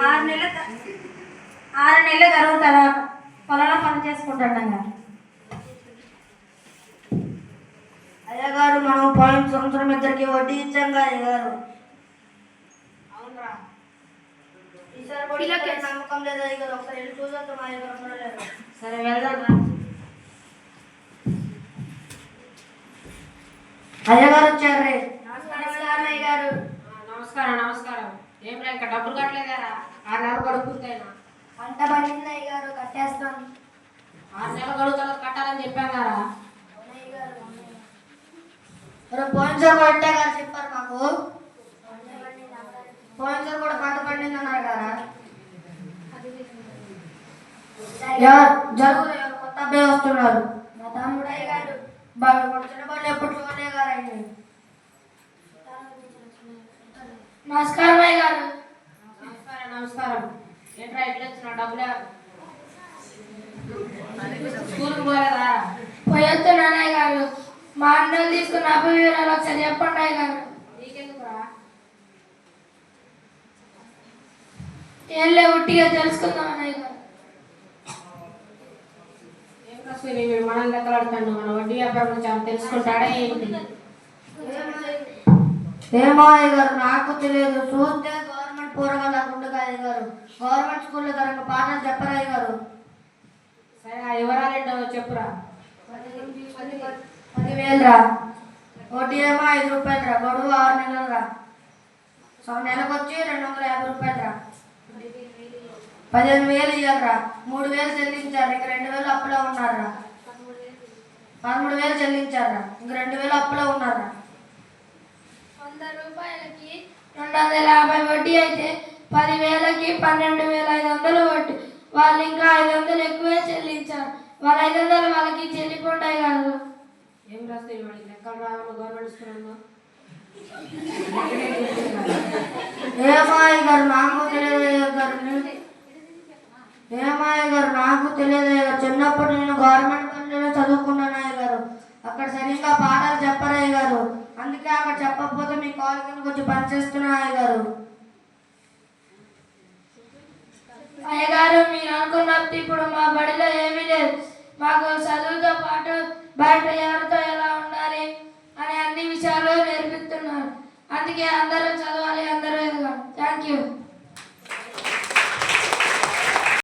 6 నెలలు 6 నెలలు జరుగుతుందా పొలంలో పని చేసుకుంటాం. అయ్యగారు మనం పోయిన సంవత్సరం ఇద్దరికి వడ్డీ ఇచ్చాంగా అయ్యగారు. అవునరా, ఈసారి నమ్మకం లేదు అయ్యగారు. ఒకసారి వెళ్ళి చూసేద్దాం అయ్యగారు. సరే వెళ్దాం. అయ్యగారు వచ్చారు. నమస్కారం అయ్యగారు. నమస్కారం నమస్కారం. ఏం రా, ఇంకా డబ్బులు కట్టలేదారా? 6 నెలలు గడుపుతాయినా. పంట పండింది అయ్యగారు, కట్టేస్తాం. 6 నెలలు గడువు తర్వాత కట్టాలని చెప్పాం కదా. పోయినసారి కూడా ఇట్టే గారు చెప్పారు మాకు. పోయినసారి కూడా పంట పండింది అన్నారు కదా. జరుగు కొత్త అబ్బాయి వస్తున్నారు. మా తమ్ముడు అయ్యగారు. చిన్నబాబు ఎప్పుడు చూడలే గారు ఆయన. నమస్కారం అయ్యగారు. నమస్కారం నమస్కారం. ఏంట్రా ఎట్లా వచ్చిన డబ్బులే? స్కూల్కి పోలేదా? పోయొస్తున్నాను అయ్యగారు. మా అన్నలు తీసుకున్న అప్పు వివరాలు ఒకసారి చెప్పండి అయ్యగారు. నీకెందుకురా? ఏం లేవు, ఉట్టిగా తెలుసుకుందామని అయ్యగారు. ఏం కష్టం వీడు మనల్ని లెక్కలాడుతాడు. మన వడ్డీ వ్యాపారం గురించి ఆమె తెలుసుకుంటాడా ఏంటి? ఏమో అయ్యగారు, నాకు తెలియదు. చూస్తే గవర్నమెంట్ పూరగా ఉండగా అయ్యగారు. గవర్నమెంట్ స్కూల్లో తనకు పాఠాలు చెప్పరా అయ్యగారు. సరే, ఆ వివరాలేంటో చెప్పురా. 10,000 రా. వడ్డీ ఏమో 5 రూపాయలు రా. గడువు 6 నెలలు రా. నెలకు వచ్చి 250 రూపాయలు రా. 15,000 ఇవ్వాలిరా. 3,000 చెల్లించారు. ఇంక 2,000 అప్పులో ఉన్నారా. 13,000 చెల్లించారా. ఇంక 2,000 అప్పులో ఉన్నారా. 100 రూపాయలకి 250 వడ్డీ అయితే 10,000కి 12,500 వడ్డీ. వాళ్ళు ఇంకా 500 ఎక్కువే చెల్లించారు. వాళ్ళ 500 వాళ్ళకి చెల్లిపోతాయి కాదు. ఏం రాస్తాయి వాడికి లెక్కలు రావాలి గవర్నమెంట్ స్కూల్లో? ఏమో అయ్యగారు, నాకు తెలియదు అయ్యగారు. ఏమో అయ్యగారు, నాకు తెలియదు అయ్యగారు. చిన్నప్పుడు నేను గవర్నమెంట్ పనులను చదువుకున్నాను అయ్యగారు. అక్కడ సరిగ్గా పాఠాలు చెప్పరు అయ్యగారు. అందుకే అక్కడ చెప్పకపోతే మీ కాల్ కింద కొంచెం పనిచేస్తున్నా అయ్యగారు. అయ్యగారు, మీరు అనుకున్నట్టు ఇప్పుడు మా బడిలో ఏమీ లేదు. మాకు చదువుతో పాటు బయట ఎవరితో ఎలా ఉండాలి అనే అన్ని విషయాలు నేర్పిస్తున్నారు. అందుకే అందరూ చదువు